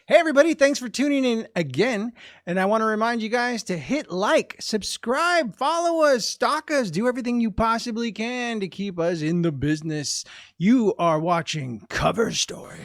Hey, everybody. Thanks for tuning in again. And I want to remind you guys to hit like, subscribe, follow us, stalk us, do everything you possibly can to keep us in the business. You are watching Cover Stories.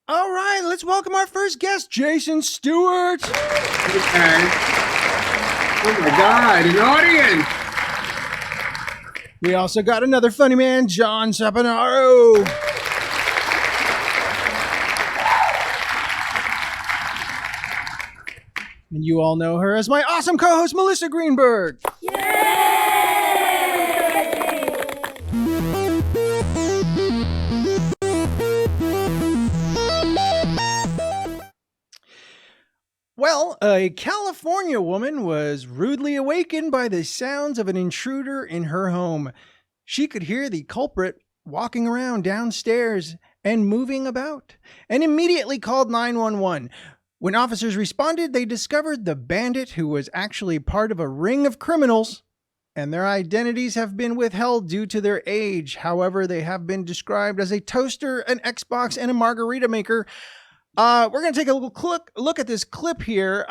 All right, let's welcome our first guest, Jason Stewart. Okay. Oh my God, an audience. We also got another funny man, John Saponaro. And you all know her as my awesome co-host, Melissa Greenberg. Well, a California woman was rudely awakened by the sounds of an intruder in her home. She could hear the culprit walking around downstairs and moving about, and immediately called 911. When officers responded, they discovered the bandit, who was actually part of a ring of criminals, and their identities have been withheld due to their age. However, they have been described as a toaster, an Xbox, and a margarita maker. We're going to take a little look at this clip here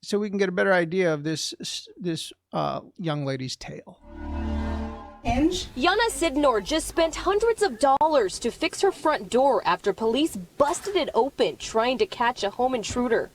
so we can get a better idea of this young lady's tale. Yana Sidnor just spent hundreds of dollars to fix her front door after police busted it open trying to catch a home intruder.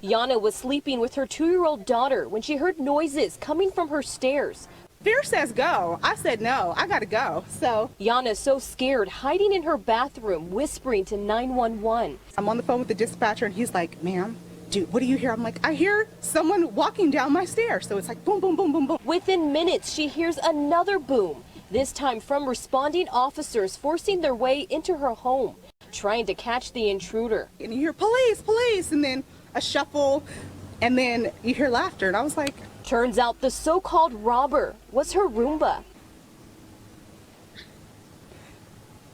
Yana was sleeping with her 2-year-old daughter when she heard noises coming from her stairs. Fear says go. I said no, I gotta go. So Yana's so scared, hiding in her bathroom, whispering to 911. I'm on the phone with the dispatcher and he's like, ma'am, dude, what do you hear? I'm like, I hear someone walking down my stairs. So it's like boom, boom, boom, boom, boom. Within minutes, she hears another boom, this time from responding officers forcing their way into her home, trying to catch the intruder. And you hear police, police, and then a shuffle, and then you hear laughter. And I was like, turns out the so-called robber was her Roomba.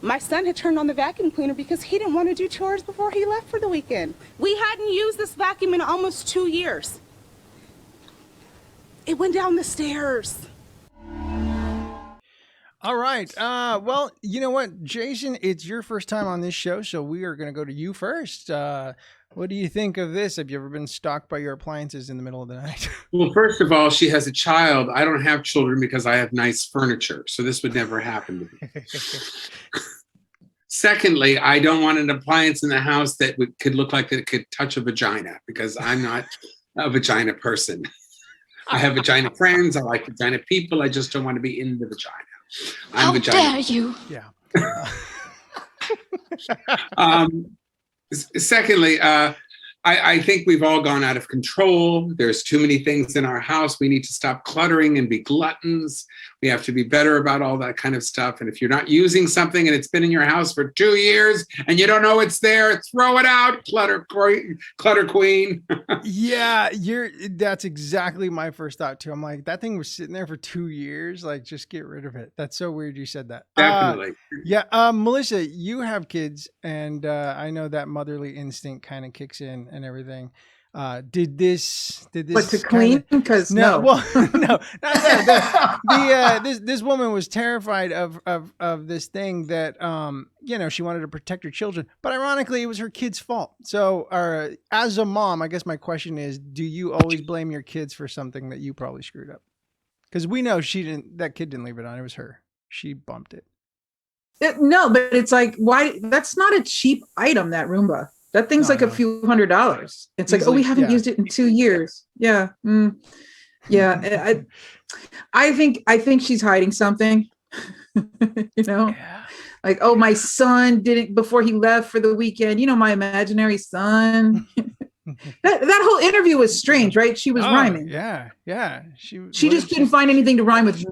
my son had turned on the vacuum cleaner because he didn't want to do chores before he left for the weekend. We hadn't used this vacuum in almost 2 years. It went down the stairs. All right. Well, you know what, Jason, it's your first time on this show, so we are going to go to you first. What do you think of this? Have you ever been stalked by your appliances in the middle of the night? Well, first of all, she has a child. I don't have children because I have nice furniture, so this would never happen to me. Secondly, I don't want an appliance in the house that could look like it could touch a vagina, because I'm not a vagina person. I have vagina friends. I like vagina people. I just don't want to be in the vagina. How dare you? Yeah. Secondly, I think we've all gone out of control. There's too many things in our house. We need to stop cluttering and be gluttons. We have to be better about all that kind of stuff. And if you're not using something and it's been in your house for 2 years and you don't know it's there, throw it out. Clutter queen. Yeah, that's exactly my first thought too. I'm like, that thing was sitting there for 2 years. Like, just get rid of it. That's so weird you said that. Definitely. Melissa, you have kids, and I know that motherly instinct kind of kicks in and everything. Did this but to clean? Because no. Well, no, not that. This woman was terrified of this thing that she wanted to protect her children, but ironically it was her kid's fault. So as a mom, I guess my question is, do you always blame your kids for something that you probably screwed up? Because we know that kid didn't leave it on, it was her. She bumped it. No, but it's like, why? That's not a cheap item, that Roomba. That thing's like a few $100s. It's like, we haven't used it in 2 years. Yeah. Yeah. I think she's hiding something, like, oh, my son did it before he left for the weekend. My imaginary son. that whole interview was strange, right? She was rhyming. Yeah. She just couldn't find anything to rhyme with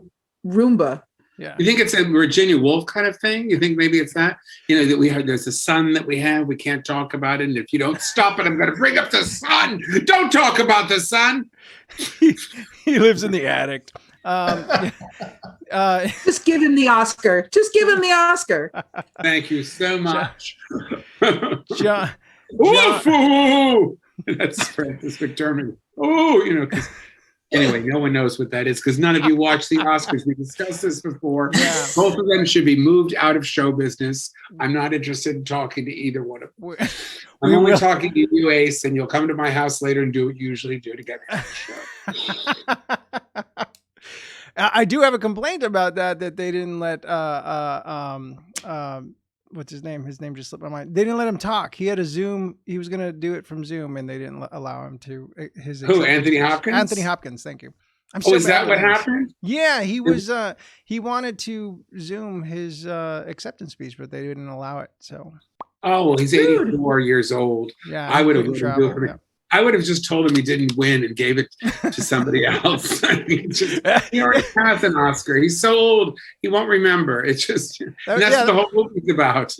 Roomba. Yeah. You think it's a Virginia Woolf kind of thing? You think maybe it's that? That there's a son that we have. We can't talk about it. And if you don't stop it, I'm going to bring up the son. Don't talk about the son. He lives in the attic. Just give him the Oscar. Just give him the Oscar. Thank you so much. John. Ooh, that's Francis McDermott. Oh, because anyway, no one knows what that is because none of you watch the Oscars. We discussed this before. Yeah. Both of them should be moved out of show business. I'm not interested in talking to either one of them. I'm only talking to you, Ace, and you'll come to my house later and do what you usually do to get me on the show. I do have a complaint about that they didn't let what's his name? His name just slipped my mind. They didn't let him talk. He had a Zoom. He was going to do it from Zoom, and they didn't allow him to. Who? Anthony Hopkins? Anthony Hopkins. Thank you. Is that what happened? Yeah, he was. He wanted to Zoom his acceptance speech, but they didn't allow it. So. Oh, well, he's 84 years old. Yeah, I would have I would have just told him he didn't win and gave it to somebody else. He already has an Oscar. He's so old, he won't remember. It's just that's what the whole movie's about.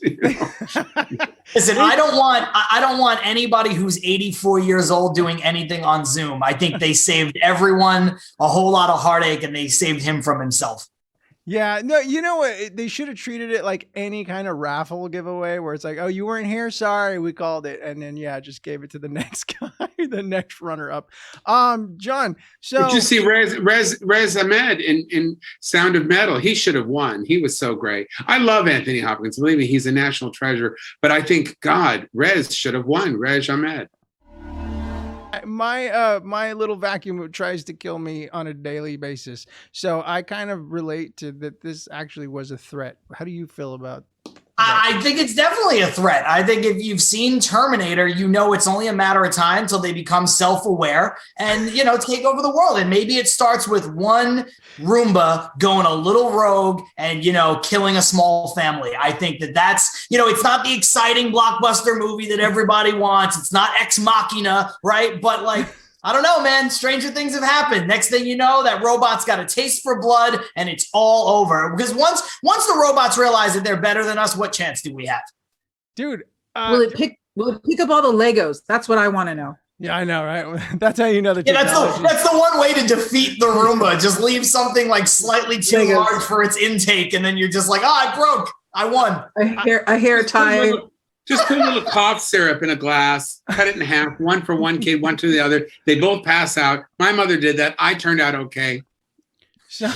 Listen, I don't want anybody who's 84 years old doing anything on Zoom. I think they saved everyone a whole lot of heartache, and they saved him from himself. Yeah, no, you know what? They should have treated it like any kind of raffle giveaway where it's like, oh, you weren't here. Sorry, we called it. And then, just gave it to the next guy, the next runner up. John, so. Did you see Rez Ahmed in Sound of Metal? He should have won. He was so great. I love Anthony Hopkins. Believe me, he's a national treasure. But I think, God, Rez should have won. Rez Ahmed. My little vacuum tries to kill me on a daily basis. So I kind of relate to that. This actually was a threat. How do you feel about that? I think it's definitely a threat. I think if you've seen Terminator, you know it's only a matter of time until they become self-aware and, take over the world. And maybe it starts with one Roomba going a little rogue and, killing a small family. I think that's, it's not the exciting blockbuster movie that everybody wants. It's not Ex Machina, right? But I don't know, man. Stranger things have happened. Next thing you know, that robot's got a taste for blood and it's all over. Because once the robots realize that they're better than us, what chance do we have? Dude. Will it pick up all the Legos? That's what I want to know. Yeah, I know, right? That's how you know that. Yeah, that's the one way to defeat the Roomba. Just leave something slightly too large for its intake, and then you're just like, I broke. I won. A hair tie. Just put a little cough syrup in a glass, cut it in half, one for one kid, one to the other. They both pass out. My mother did that. I turned out okay. So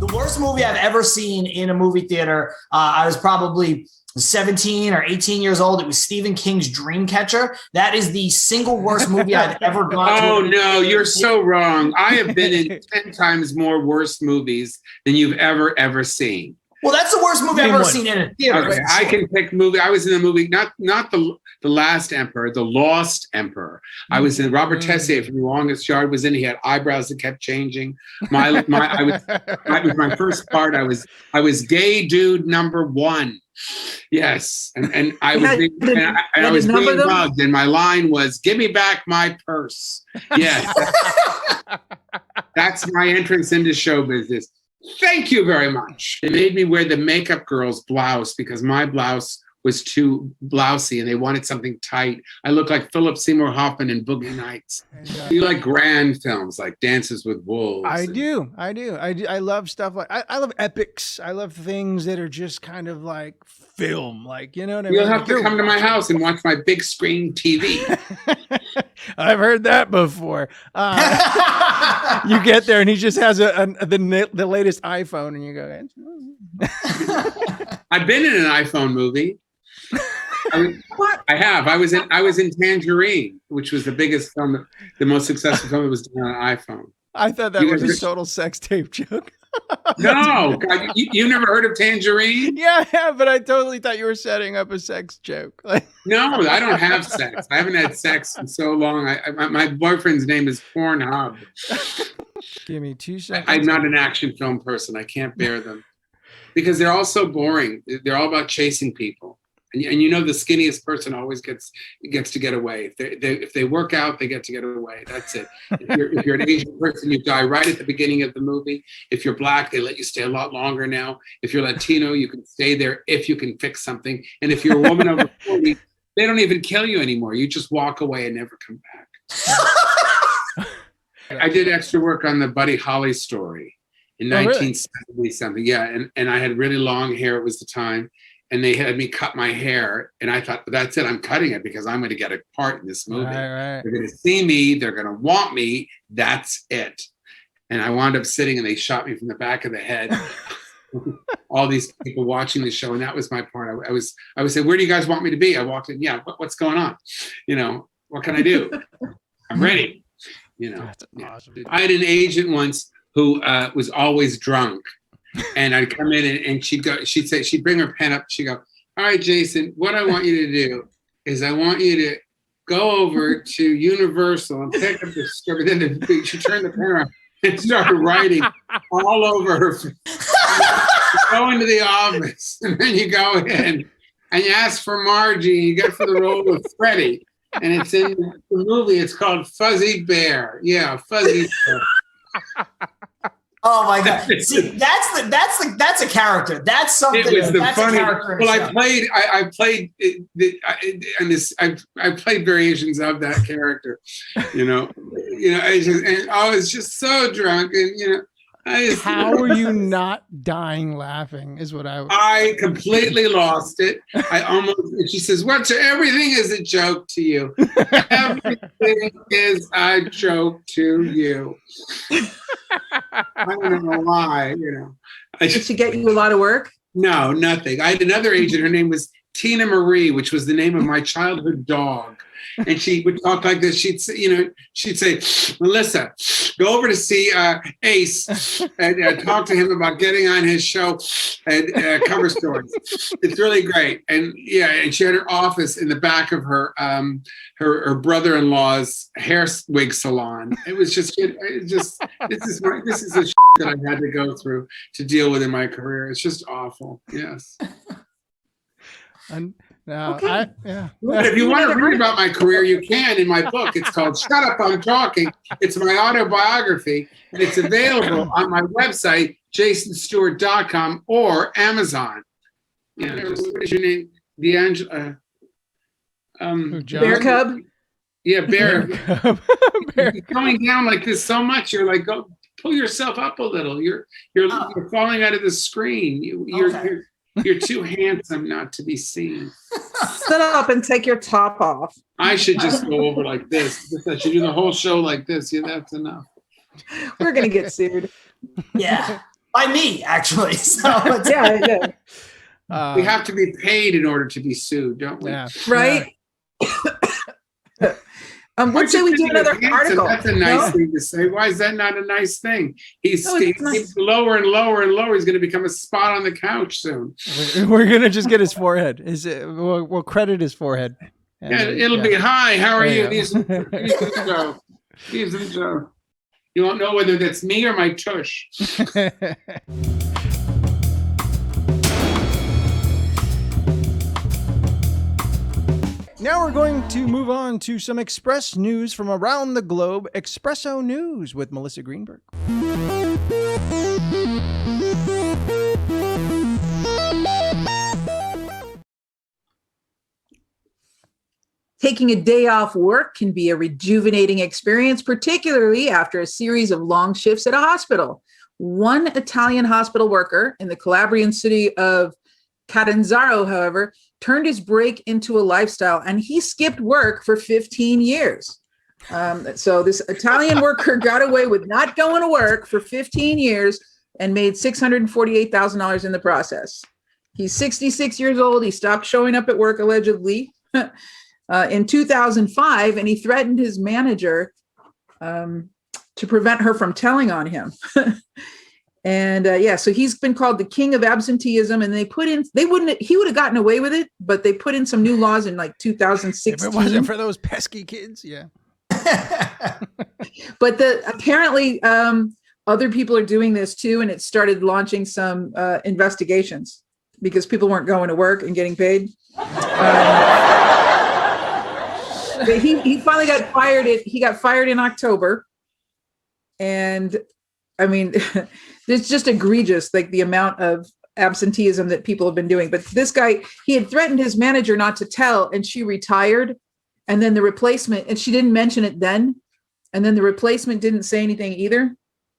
the worst movie I've ever seen in a movie theater, I was probably 17 or 18 years old. It was Stephen King's Dreamcatcher. That is the single worst movie I've ever gone to. Oh, no, you're so wrong. I have been in 10 times more worst movies than you've ever seen. Well, that's the worst movie I've ever seen in a theater. Okay, I can pick movie. I was in the movie, not the Last Emperor, The Lost Emperor. I was in Robert Tessier from The Longest Yard was in. He had eyebrows that kept changing. That was my first part. I was gay dude number 1. Yes, and I was being mugged, and my line was, "Give me back my purse." Yes, that's my entrance into show business. Thank you very much. They made me wear the makeup girl's blouse because my blouse was too blousy and they wanted something tight. I look like Philip Seymour Hoffman in Boogie Nights. You like grand films like Dances with Wolves. I do. I love stuff like I love epics. I love things that are just kind of like film, like, you know what I mean? You'll have to come to my house and watch my big screen TV. I've heard that before. You get there and he just has the latest iPhone and you go, I've been in an iPhone movie. I have. I was in Tangerine, which was the biggest film, the most successful film that was done on an iPhone. I thought that was a total sex tape joke. No, God, you never heard of Tangerine? Yeah, but I totally thought you were setting up a sex joke. No, I don't have sex. I haven't had sex in so long. My boyfriend's name is Pornhub. Give me 2 seconds. I'm not an action film person. I can't bear them because they're all so boring. They're all about chasing people. And you know the skinniest person always gets to get away. If they work out, they get to get away. That's it. If you're an Asian person, you die right at the beginning of the movie. If you're black, they let you stay a lot longer now. If you're Latino, you can stay there if you can fix something. And if you're a woman over 40, they don't even kill you anymore. You just walk away and never come back. I did extra work on the Buddy Holly story. in Oh, really? 1970 something. Yeah, and I had really long hair. It was the time, and they had me cut my hair, and I thought, that's it. I'm cutting it because I'm going to get a part in this movie. Right. They're going to see me. They're going to want me. That's it. And I wound up sitting, and they shot me from the back of the head. All these people watching the show, and that was my part. I would say, where do you guys want me to be? I walked in. Yeah, what's going on? You know, what can I do? I'm ready. You know, That's awesome. I had an agent once who was always drunk, and I'd come in and she'd bring her pen up. She'd go, all right, Jason, what I want you to do is I want you to go over to Universal and pick up the script. Then she turned the pen around and started writing all over her. Go into the office, and then you go in and you ask for Margie. You get for the role of Freddie, and it's in the movie. It's called Fuzzy Bear. Yeah, Fuzzy Bear. Oh my God! See, that's a character. That's something. It was the that's funny. A character Well, I played variations of that character. I was just so drunk, and How are you not dying laughing? Is what I completely lost it. She says, everything is a joke to you. Everything is a joke to you. I don't know why, Did she get you a lot of work? No, nothing. I had another agent. Her name was Tina Marie, which was the name of my childhood dog. And she would talk like this. She'd say, Melissa, go over to see Ace and talk to him about getting on his show and cover stories. It's really great. And and she had her office in the back of her brother-in-law's hair wig salon. It was just this is the shit that I had to go through to deal with in my career. It's just awful. Yes. Okay. If you want to read about my career, you can in my book. It's called Shut Up, I'm Talking. It's my autobiography, and it's available on my website, jasonstewart.com, or Amazon. What is your name? D'Angelo. Bear Cub? Yeah, Bear. You're going down like this so much. You're like, go pull yourself up a little. You're falling out of the screen. You're too handsome not to be seen. Sit up and take your top off. I should just go over like this. I should do the whole show like this. Yeah, that's enough. We're going to get sued. Yeah. By me, actually. So yeah. We have to be paid in order to be sued, don't we? Yeah. Right? Let's say we do another article. That's a nice thing to say. Why is that not a nice thing? He's nice. lower and lower and lower. He's going to become a spot on the couch soon. We're going to just get his forehead. We'll credit his forehead. It'll be, hi, how are you? Yeah. These are the show. You won't know whether that's me or my tush. Now we're going to move on to some Express news from around the globe. Espresso News with Melissa Greenberg. Taking a day off work can be a rejuvenating experience, particularly after a series of long shifts at a hospital. One Italian hospital worker in the Calabrian city of Catanzaro, however, turned his break into a lifestyle, and he skipped work for 15 years. So this Italian worker got away with not going to work for 15 years and made $648,000 in the process. He's 66 years old. He stopped showing up at work, allegedly, in 2005, and he threatened his manager to prevent her from telling on him. And so he's been called the king of absenteeism, and he would have gotten away with it, but they put in some new laws in like 2016. If it wasn't for those pesky kids, yeah. But apparently other people are doing this too, and it started launching some investigations because people weren't going to work and getting paid. He finally got fired. He got fired in October, and I mean, it's just egregious, like the amount of absenteeism that people have been doing. But this guy, he had threatened his manager not to tell, and she retired. And then the replacement, and she didn't mention it then. And then the replacement didn't say anything either.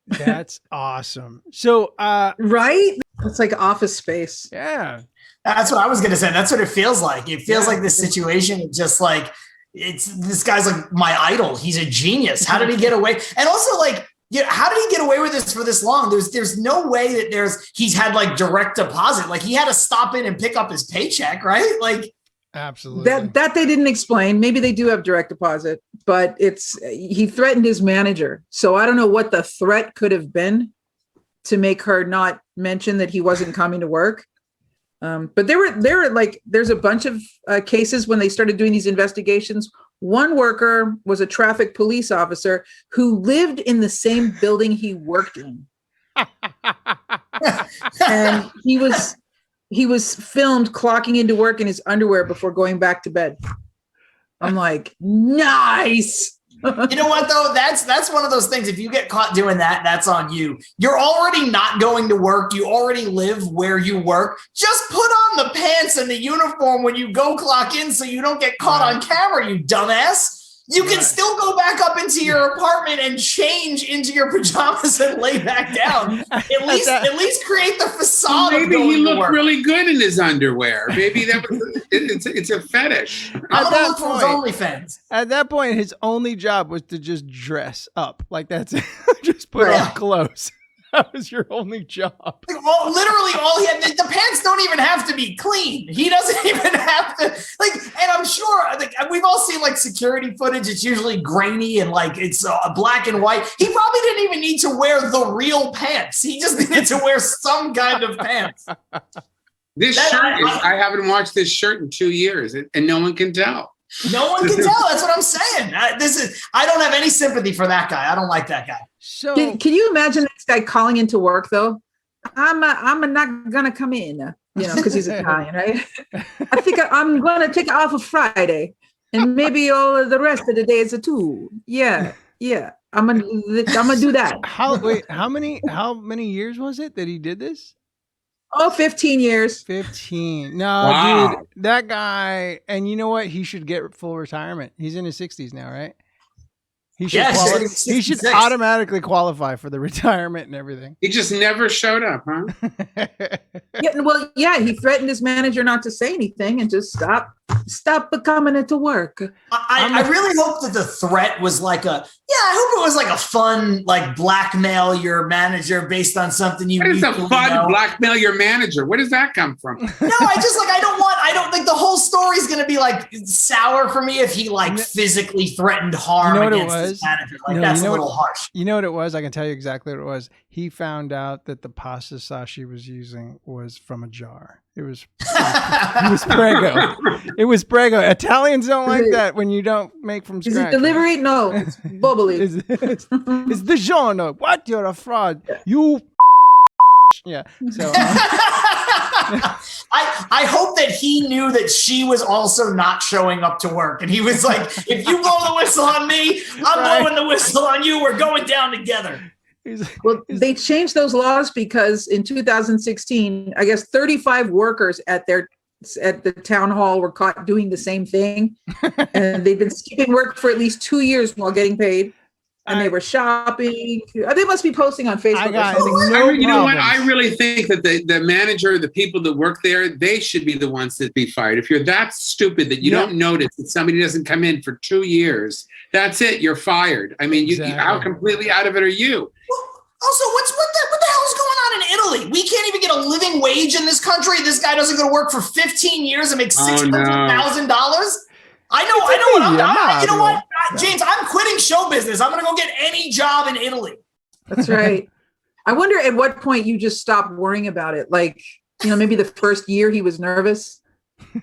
That's awesome. So, right? It's like Office Space. Yeah. That's what I was going to say. That's what it feels like. It feels like this situation is just like, this guy's like my idol. He's a genius. How did he get away? And also like, how did he get away with this for this long? There's no way that he's had like direct deposit. Like he had to stop in and pick up his paycheck, right? Like absolutely. That they didn't explain. Maybe they do have direct deposit, but he threatened his manager. So I don't know what the threat could have been to make her not mention that he wasn't coming to work. But there were like, there's a bunch of cases when they started doing these investigations. One worker was a traffic police officer who lived in the same building he worked in. And he was filmed clocking into work in his underwear before going back to bed. I'm like, nice. You know what though? That's one of those things. If you get caught doing that, that's on you. You're already not going to work. You already live where you work. Just put on the pants and the uniform when you go clock in so you don't get caught on camera, you dumbass. You can still go back up into your apartment and change into your pajamas and lay back down. At least create the facade. Maybe of going he to looked work. really good in his underwear. Maybe it's a fetish. I'm gonna look for his OnlyFans. At that point, his only job was to just dress up. Like that's it. Just put on clothes. That was your only job. Literally all he had, the pants don't even have to be clean. He doesn't even have to and I'm sure like we've all seen like security footage. It's usually grainy and like it's black and white. He probably didn't even need to wear the real pants. He just needed to wear some kind of pants. I haven't watched this shirt in 2 years and no one can tell. No one can tell. That's what I'm saying. I don't have any sympathy for that guy. I don't like that guy. So can you imagine this guy calling into work though? I'm not gonna come in, because he's Italian, right? I think I'm gonna take off a Friday, and maybe all of the rest of the days too. Yeah. I'm gonna do that. How many years was it that he did this? Oh, 15 years. 15. No, wow. Dude, that guy, and you know what? He should get full retirement. He's in his 60s now, right? He should automatically qualify for the retirement and everything. He just never showed up, huh? He threatened his manager not to say anything and just stop coming into work. I really hope that the threat was like I hope it was like a fun, like blackmail your manager based on something you. What is a fun blackmail your manager? Where does that come from? No, I don't think the whole story is going to be like sour for me if he like physically threatened harm against his manager. Like that's a little harsh. You know what it was? I can tell you exactly what it was. He found out that the pasta sauce she was using was from a jar. It was Prego. It was Prego. Italians don't like that when you don't make from scratch. Is it delivery? No, it's bubbly. It's DiGiorno. What? You're a fraud. You. Yeah. So. I hope that he knew that she was also not showing up to work, and he was like, "If you blow the whistle on me, I'm blowing the whistle on you. We're going down together." Well, they changed those laws because in 2016, I guess 35 workers at the town hall were caught doing the same thing, and they've been skipping work for at least 2 years while getting paid. And they were shopping. They must be posting on Facebook or something. You know what? I really think that the manager, the people that work there, they should be the ones that be fired. If you're that stupid that you don't notice that somebody doesn't come in for 2 years, that's it. You're fired. I mean, how completely out of it are you? Well, also, what the hell is going on in Italy? We can't even get a living wage in this country. This guy doesn't go to work for 15 years and make $600,000. I know. You know what, James? I'm quitting show business. I'm going to go get any job in Italy. That's right. I wonder at what point you just stopped worrying about it. Like, maybe the first year he was nervous.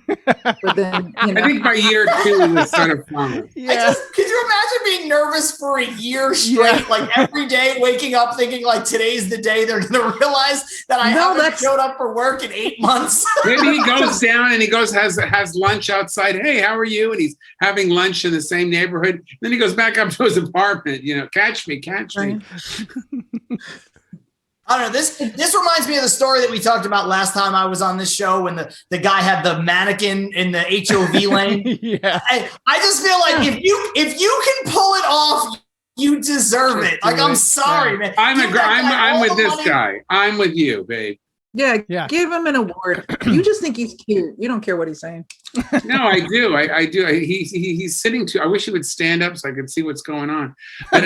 But then, I think by year 2 it was sort of fun. Yeah. Could you imagine being nervous for a year straight, like every day waking up thinking like today's the day they're going to realize that I haven't showed up for work in 8 months? Maybe he goes down and he has lunch outside. Hey, how are you? And he's having lunch in the same neighborhood. Then he goes back up to his apartment. Catch me. I don't know. This reminds me of the story that we talked about last time I was on this show when the guy had the mannequin in the HOV lane. Yeah. I just feel like if you can pull it off, You deserve it. Like, I'm sorry, man. I'm with this guy. I'm with you, babe. Yeah, give him an award. You just think he's cute. You don't care what he's saying. No, I do. I do. He's sitting too. I wish he would stand up so I could see what's going on. But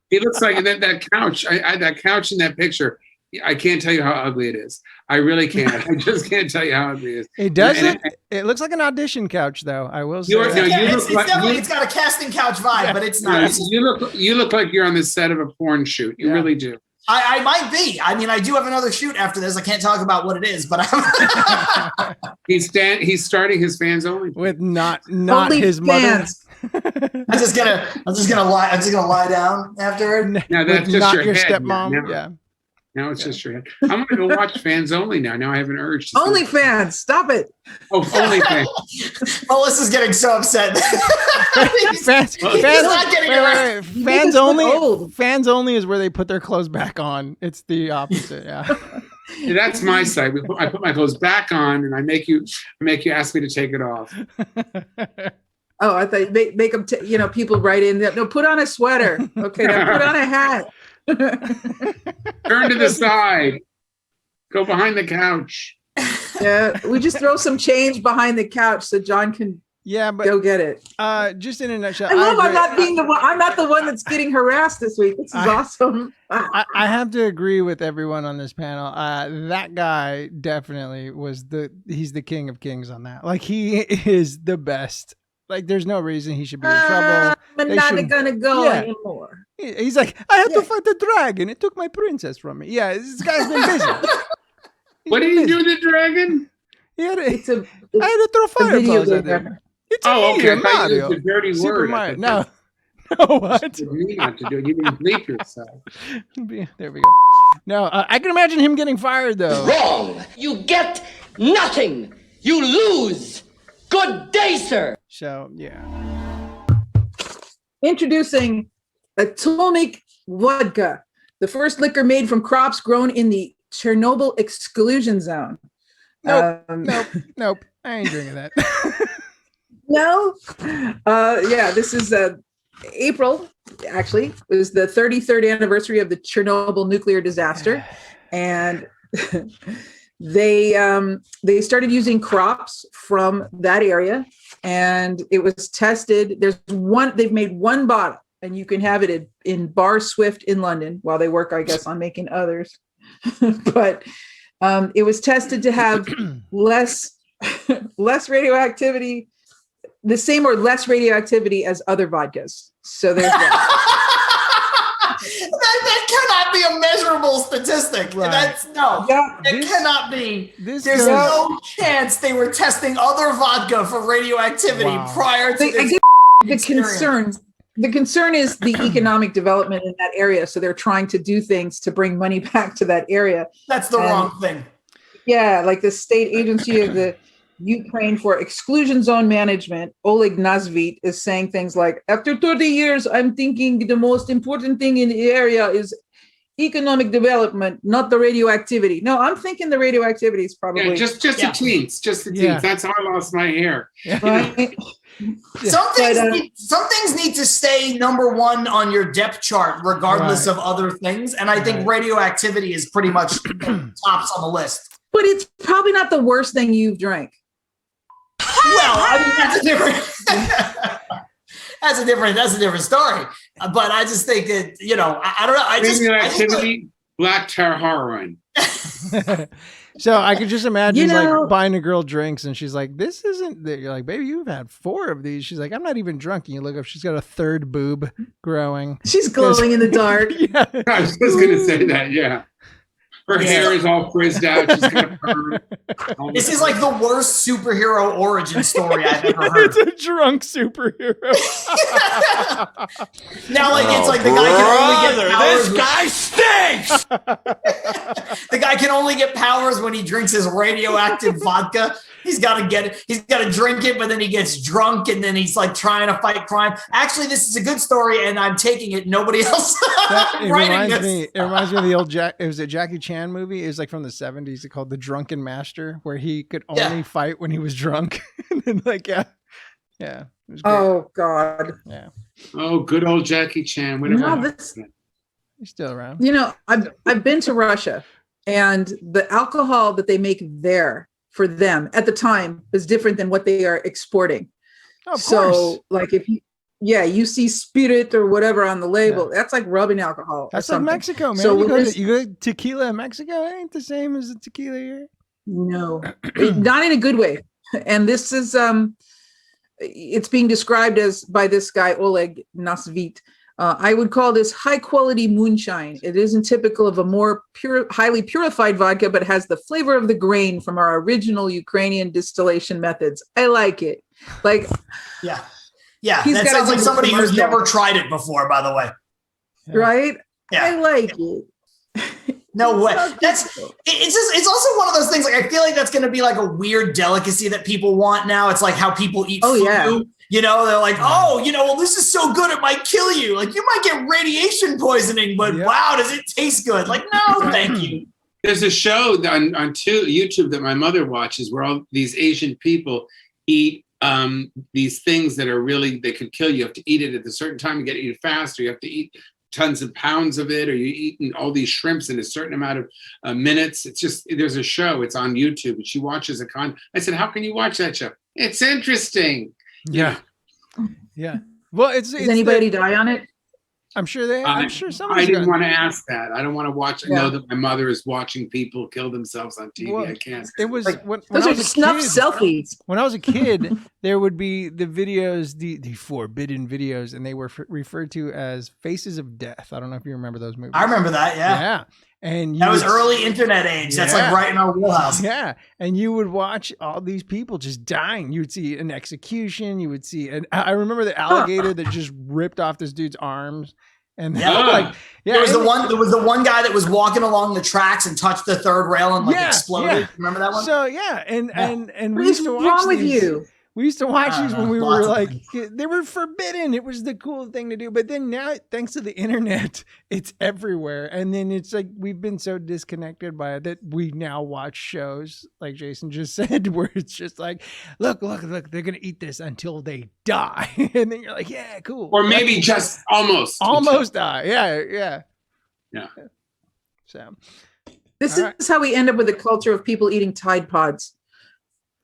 he looks like that couch. That couch in that picture. I can't tell you how ugly it is. I really can't. I just can't tell you how ugly it is. It does. It looks like an audition couch, though. I will say. It's got a casting couch vibe, but it's not. You look like you're on the set of a porn shoot. You really do. I might be. I mean, I do have another shoot after this. I can't talk about what it is, but he's starting his fans only with not only his fans. Mother. I'm just gonna lie down after. No, that's just not your your head, stepmom. Man. Yeah. Now it's just your head. I'm going to go watch Fans Only now. Now I have an urge. Only Fans. Stop it. Oh, Only Fans. Melissa's getting so upset. Fans Only. Fans Only is where they put their clothes back on. It's the opposite. Yeah. That's my site. I put my clothes back on, and I make you ask me to take it off. Oh, I thought make them. People write in that. No, put on a sweater. Okay, now put on a hat. Turn to the side. Go behind the couch. Yeah, we just throw some change behind the couch so John can go get it. Just in a nutshell, I'm not the one that's getting harassed this week. This is awesome. I have to agree with everyone on this panel. That guy definitely he's the king of kings on that. Like, he is the best. Like, there's no reason he should be in trouble. I'm not gonna go anymore. He's like, I had to fight the dragon. It took my princess from me. Yeah, this guy's been busy. What did he do to the dragon? I had to throw fireballs at him. It's okay. Mario. It's a dirty word. No, what? You not to do it. You didn't bleep yourself. There we go. No, I can imagine him getting fired, though. Wrong. You get nothing. You lose. Good day, sir. So, yeah. Introducing Atomic Vodka, the first liquor made from crops grown in the Chernobyl exclusion zone. Nope. I ain't drinking that. No? This is April, actually. It was the 33rd anniversary of the Chernobyl nuclear disaster. And they started using crops from that area, and it was tested. They've made one bottle, and you can have it in Bar Swift in London while they work, I guess, on making others. But it was tested to have less radioactivity, the same or less radioactivity as other vodkas. So there's that. That cannot be a measurable statistic. Right. It cannot be. There's no chance they were testing other vodka for radioactivity prior to this. The concern is the economic development in that area. So they're trying to do things to bring money back to that area. That's the wrong thing. Yeah, like the state agency of the Ukraine for exclusion zone management, Oleg Nazvit, is saying things like, after 30 years, I'm thinking the most important thing in the area is economic development, not the radioactivity. No, I'm thinking the radioactivity is probably just the teens. That's how I lost my hair. Right? Some things need to stay number one on your depth chart, regardless of other things. And I think radioactivity is pretty much tops on the list. But it's probably not the worst thing you've drank. Well, I mean, that's a different story. But I just think that, I don't know. Radioactivity, black tar heroin. So I could just imagine like buying a girl drinks and she's like, this isn't, you're like, baby, you've had 4 of these. She's like, I'm not even drunk. And you look up, she's got a 3rd boob growing. She's glowing in the dark. Yeah. I was just going to say that. Yeah. Her hair is all frizzed out. She's got a perm. This is like the worst superhero origin story I've ever heard. It's a drunk superhero. Now, it's like the guy can only get powers. This guy stinks! The guy can only get powers when he drinks his radioactive vodka. He's got to drink it, but then he gets drunk and then he's like trying to fight crime. Actually, this is a good story and I'm taking it. Nobody else it reminds me of the old Jackie Chan movie. It was like from the 70s. It's called The Drunken Master, where he could only fight when he was drunk. And then Yeah. It was great. Oh God. Yeah. Oh, good old Jackie Chan. Whatever. No, He's still around. You know, I've been to Russia, and the alcohol that they make there for them at the time is different than what they are exporting. Oh, of so, course. like if you see spirit or whatever on the label, that's like rubbing alcohol. That's or like something. Mexico, man. So you go to tequila in Mexico, it ain't the same as the tequila here. No, not in a good way. And this is it's being described as by this guy Oleg Nasvit. I would call this high quality moonshine. It isn't typical of a more pure, highly purified vodka, but has the flavor of the grain from our original Ukrainian distillation methods. I like it. Like, yeah. That sounds like somebody who's never tried it before. By the way, right? Yeah. I like it. No way. It's also one of those things. Like I feel like that's going to be like a weird delicacy that people want now. It's like how people eat food. Yeah. You know, they're like, well, this is so good, it might kill you. Like you might get radiation poisoning, but wow, does it taste good? Like, no, thank you. There's a show on YouTube that my mother watches where all these Asian people eat these things that are really, they could kill you. You have to eat it at a certain time and get it fast, or you have to eat tons of pounds of it, or you eating all these shrimps in a certain amount of minutes. It's just, there's a show, it's on YouTube, and she watches I said, how can you watch that show? It's interesting. Yeah. Well, does anybody die on it? I'm sure I'm sure I didn't want to ask that. I don't want to watch. I know that my mother is watching people kill themselves on TV. Well, I can't. It was when those I are was snuff selfies. When I was a kid, there would be the videos, the forbidden videos, and they were referred to as Faces of Death. I don't know if you remember those movies. I remember that. Yeah. And that was early internet age. That's like right in our wheelhouse. Yeah. And you would watch all these people just dying. You would see an execution. You would see, and I remember the alligator that just ripped off this dude's arms. And there was the one guy that was walking along the tracks and touched the third rail and exploded. Yeah. Remember that one? So and we used to watch these. We used to watch these when we were like, they were forbidden. It was the cool thing to do. But then now, thanks to the internet, it's everywhere. And then it's like, we've been so disconnected by it that we now watch shows, like Jason just said, where it's just like, look, they're going to eat this until they die. And then you're like, yeah, cool. Or maybe just almost die. Yeah. So this is how we end up with a culture of people eating Tide Pods.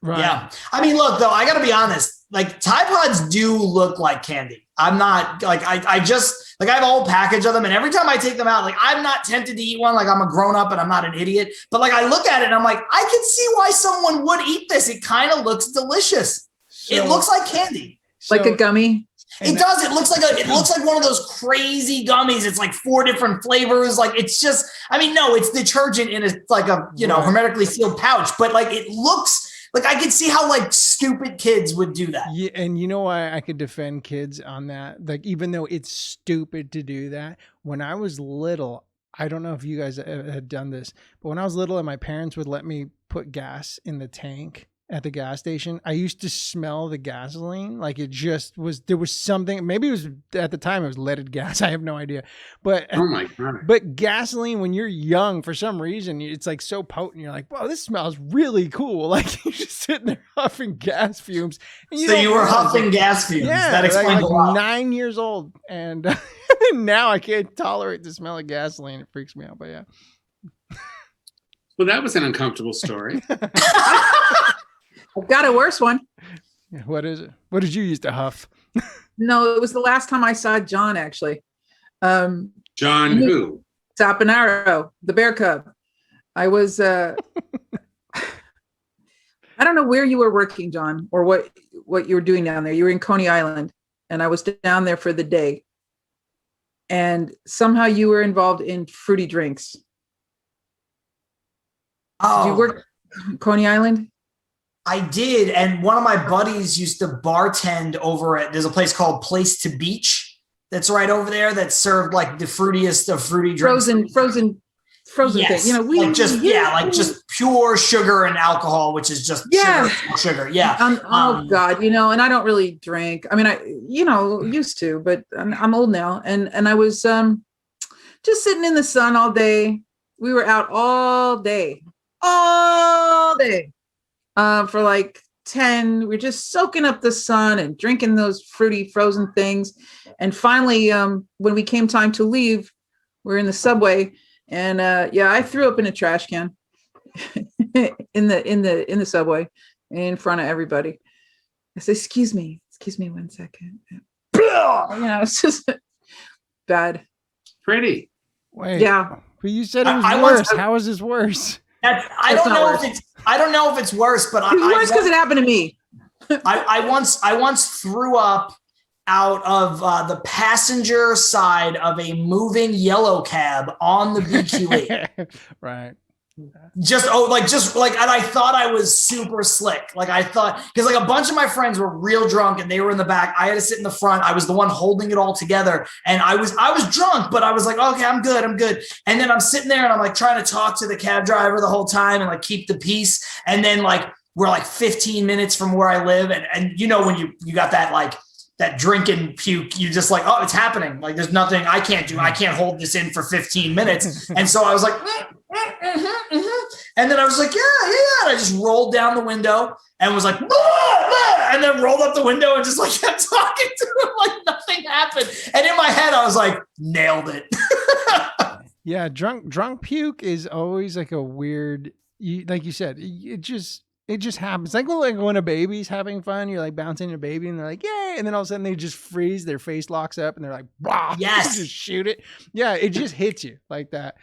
Right. Yeah. I mean, look, though, I got to be honest. Like, Tide Pods do look like candy. I'm not like, I just like, I have a whole package of them. And every time I take them out, like, I'm not tempted to eat one. Like, I'm a grown up and I'm not an idiot. But like, I look at it and I'm like, I can see why someone would eat this. It kind of looks delicious. It looks like candy. Like a gummy. It does. It looks like one of those crazy gummies. It's like 4 different flavors. Like, it's just, I mean, no, it's detergent in a hermetically sealed pouch, but like, it looks like I could see how like stupid kids would do that. Yeah, and you know why I could defend kids on that? Like, even though it's stupid to do that, when I was little, I don't know if you guys had done this, but when I was little and my parents would let me put gas in the tank at the gas station, I used to smell the gasoline. Like, it just was, there was something, maybe it was at the time it was leaded gas. I have no idea. But, oh my God. But gasoline, when you're young, for some reason, it's like so potent. You're like, wow, this smells really cool. Like, you're just sitting there huffing gas fumes. And you were huffing gas fumes. Yeah, that explains a lot. 9 years old. And now I can't tolerate the smell of gasoline. It freaks me out, but yeah. Well, that was an uncomfortable story. I've got a worse one. What is it? What did you use to huff? No, it was the last time I saw John, actually. John who? Saponaro, the bear cub. I was, I don't know where you were working, John, or what you were doing down there. You were in Coney Island, and I was down there for the day. And somehow you were involved in fruity drinks. Oh. Did you work Coney Island? I did, and one of my buddies used to bartend over at, there's a place called Place to Beach that's right over there that served like the fruitiest of fruity drinks. Frozen yes. thing. You know, just pure sugar and alcohol, which is just sugar. Yeah. Oh God, you know, and I don't really drink. I mean, I used to, but I'm old now. And I was just sitting in the sun all day. We were out all day. For like 10. We're just soaking up the sun and drinking those fruity frozen things. And finally, when we came time to leave, we're in the subway, and I threw up in a trash can in the subway in front of everybody. I said, excuse me 1 second. It's just bad. Pretty. Wait. Yeah. But you said it was worse. How is this worse? I don't know if it's worse, but it's worse because it happened to me. I once threw up out of the passenger side of a moving yellow cab on the BQE. Right. And I thought I was super slick. Like I thought, because like a bunch of my friends were real drunk and they were in the back. I had to sit in the front. I was the one holding it all together. And I was drunk, but I was like, okay, I'm good. And then I'm sitting there and I'm like trying to talk to the cab driver the whole time and like keep the peace. And then like, we're like 15 minutes from where I live. And you know, when you got that, like that drinking puke, you're just like, oh, it's happening. Like there's nothing I can't do. I can't hold this in for 15 minutes. And so I was like, and then I was like, yeah. And I just rolled down the window and was like, and then rolled up the window and just like kept talking to him like nothing happened. And in my head, I was like, nailed it. Yeah, drunk puke is always like a weird, like you said, it just happens. Like when a baby's having fun, you're like bouncing a baby and they're like, yay. And then all of a sudden they just freeze, their face locks up and they're like, wow, yes, just shoot it. Yeah, it just hits you like that.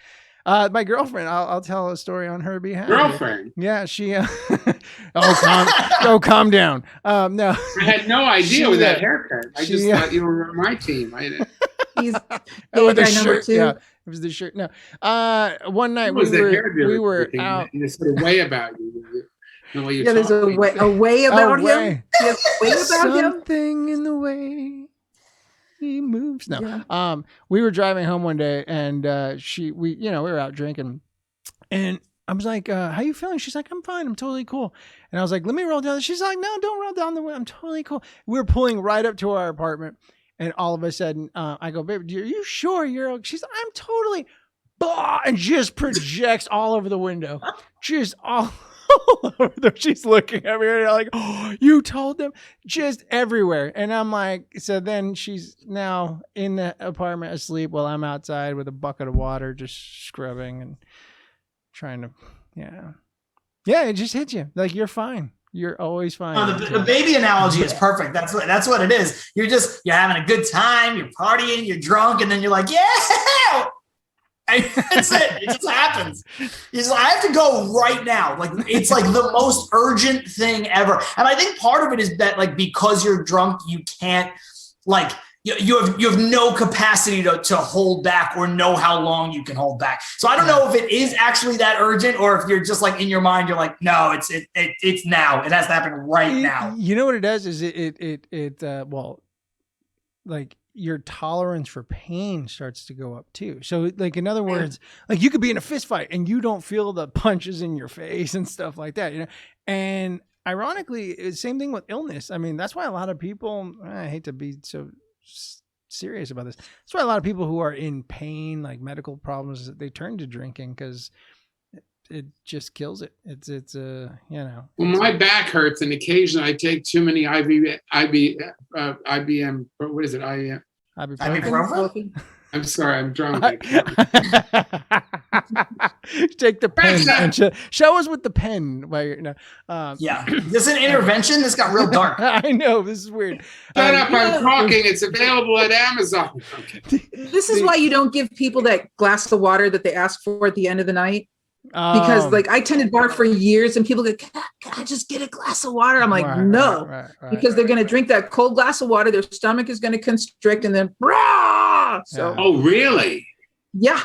My girlfriend, I'll tell a story on her behalf. Girlfriend? Yeah, she, calm down. No. I had no idea with that haircut. I just thought you were on my team. I didn't. He's with the guy number shirt. 2. Yeah, it was the shirt. No. One night we were out. There's a way about you. The way you're there's a way about him. There's a way about him. Something in the way he moves. No. Yeah. We were driving home one day and we were out drinking and I was like, how you feeling? She's like, I'm fine. I'm totally cool. And I was like, let me roll down. She's like, no, don't roll down the way. I'm totally cool. We were pulling right up to our apartment and all of a sudden I go, baby, are you sure you're okay? She's like, I'm totally, and just projects all over the window. Just all over there. She's looking at me and like, oh, you told them, just everywhere. And I'm like, so then she's now in the apartment asleep while I'm outside with a bucket of water, just scrubbing and trying to, it just hits you. Like you're fine. You're always fine. Oh, the baby analogy is perfect. That's what it is. You're having a good time. You're partying. You're drunk, and then you're like, yeah. And that's it. It just happens. I have to go right now. Like it's like the most urgent thing ever. And I think part of it is that like because you're drunk, you can't like you have no capacity to hold back or know how long you can hold back. So I don't know if it is actually that urgent or if you're just like in your mind, you're like, no, it's now. It has to happen right now. You know what it does is like your tolerance for pain starts to go up too. So like, in other words, like you could be in a fist fight and you don't feel the punches in your face and stuff like that, and ironically, it's the same thing with illness. I mean, that's why a lot of people, I hate to be so serious about this. That's why a lot of people who are in pain, like medical problems, they turn to drinking because it just kills it. It's Well, my back hurts, and occasionally I take too many IBM. What is it? Ibuprofen? I'm sorry, I'm drunk. Take the pen and show us with the pen. Yeah, this is an intervention. This got real dark. I know, this is weird. Shut up! I'm talking. It's available at Amazon. Okay. This is why you don't give people that glass of water that they ask for at the end of the night. Because like I tended bar for years and people go, can I just get a glass of water? I'm like, no, because they're going to drink that cold glass of water. Their stomach is going to constrict and then, so. Oh, really? Yeah.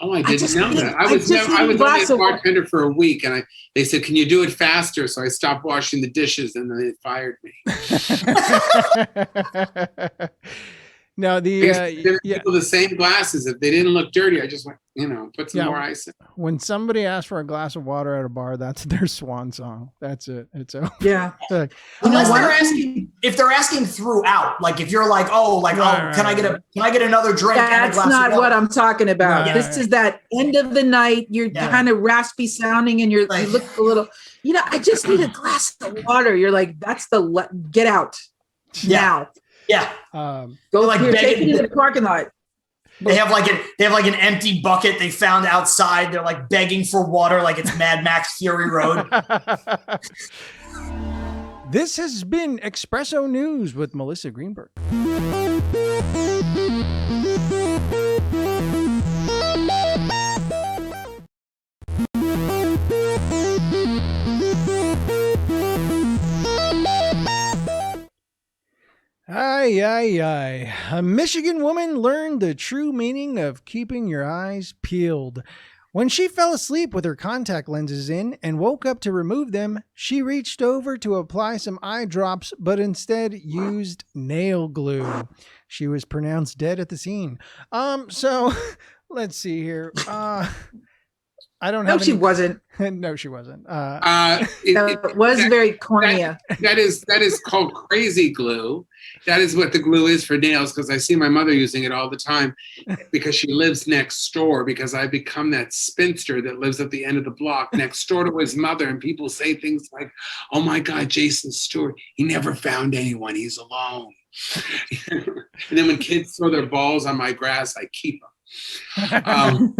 Oh, I didn't know that. I was only a bartender for a week and they said, can you do it faster? So I stopped washing the dishes and then they fired me. No, I used to give people the same glasses. If they didn't look dirty, I just went, put some more ice in. When somebody asks for a glass of water at a bar, that's their swan song. That's it. It's over. Yeah. Unless if they're asking throughout, like if you're like, can I get another drink? That's not what I'm talking about. This is that end of the night. You're kind of raspy sounding, and you look a little. I just need a glass of water. You're like, that's get out now. Yeah. Go like here, take it into the parking lot. They have like an empty bucket they found outside. They're like begging for water, like it's Mad Max Fury Road. This has been Espresso News with Melissa Greenberg. A Michigan woman learned the true meaning of keeping your eyes peeled. When she fell asleep with her contact lenses in and woke up to remove them, she reached over to apply some eye drops, but instead used nail glue. She was pronounced dead at the scene. So let's see here. I don't have. No, she wasn't. No, she wasn't. It was very cornea. That is called crazy glue. That is what the glue is for nails, because I see my mother using it all the time because she lives next door, because I've become that spinster that lives at the end of the block next door to his mother. And people say things like, oh my God, Jason Stewart, he never found anyone. He's alone. And then when kids throw their balls on my grass, I keep them.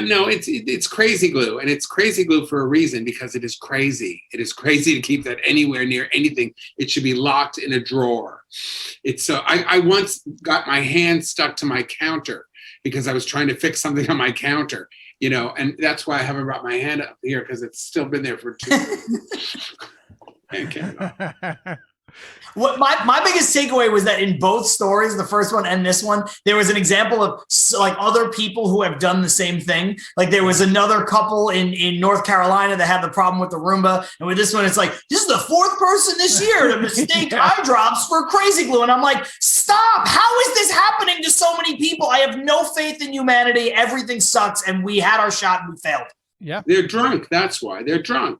No, it's crazy glue, and it's crazy glue for a reason, because it is crazy. It is crazy to keep that anywhere near anything. It should be locked in a drawer. It's so. I once got my hand stuck to my counter because I was trying to fix something on my counter, and that's why I haven't brought my hand up here, because it's still been there for 2 years. What my biggest takeaway was that in both stories, the first one and this one, there was an example of like other people who have done the same thing. Like there was another couple in North Carolina that had the problem with the Roomba. And with this one, it's like, this is the 4th person this year to mistake eye drops for crazy glue. And I'm like, stop. How is this happening to so many people? I have no faith in humanity. Everything sucks. And we had our shot and we failed. Yeah. They're drunk. That's why they're drunk.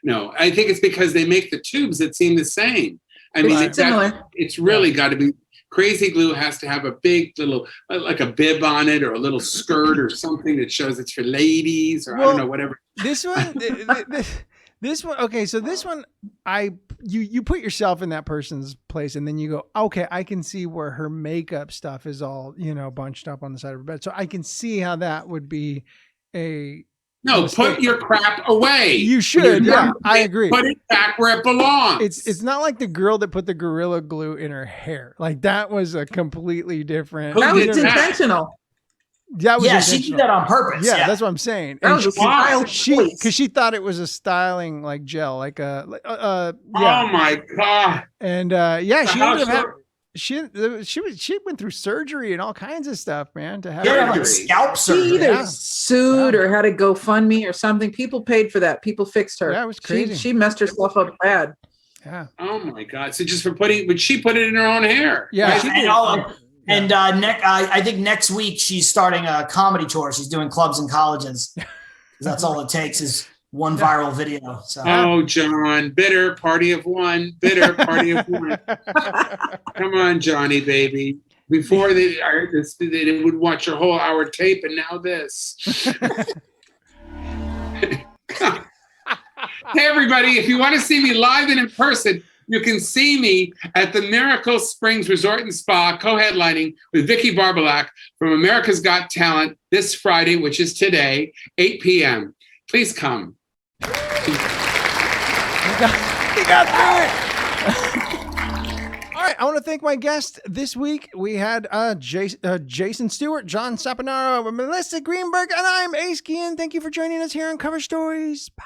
No, I think it's because they make the tubes that seem the same. I mean, it's really got to be. Crazy glue has to have a big little, like a bib on it, or a little skirt or something that shows it's for ladies, or I don't know, whatever. This one, this one. Okay, so this one, you put yourself in that person's place, and then you go, okay, I can see where her makeup stuff is all bunched up on the side of her bed, so I can see how that would be a. No, put your crap away. You should. Yeah, I agree. Put it back where it belongs. It's not like the girl that put the Gorilla Glue in her hair. Like that was a completely different. That was intentional. She did that on purpose. Yeah, that's what I'm saying. That was a style choice. Because she thought it was a styling like gel, like a. Oh my God! And she ended up. She went through surgery and all kinds of stuff, man. To have like scalp surgery. She either sued or had a GoFundMe or something. People paid for that. People fixed her. That was crazy. She messed herself up bad. Yeah. Oh my God! So just for but she put it in her own hair. Yeah. I think next week she's starting a comedy tour. She's doing clubs and colleges. That's all it takes is one viral video. So. Oh, John, bitter party of one. Bitter party of one. Come on, Johnny, baby. Before they would watch your whole hour tape, and now this. Hey, everybody! If you want to see me live and in person, you can see me at the Miracle Springs Resort and Spa, co-headlining with Vicky Barbalak from America's Got Talent this Friday, which is today, 8 p.m. Please come. You got through it. All right, I want to thank my guest this week. We had Jason Stewart, John Saponaro, Melissa Greenberg, and I'm Ace Guillen. Thank you for joining us here on Cover Stories. Bye.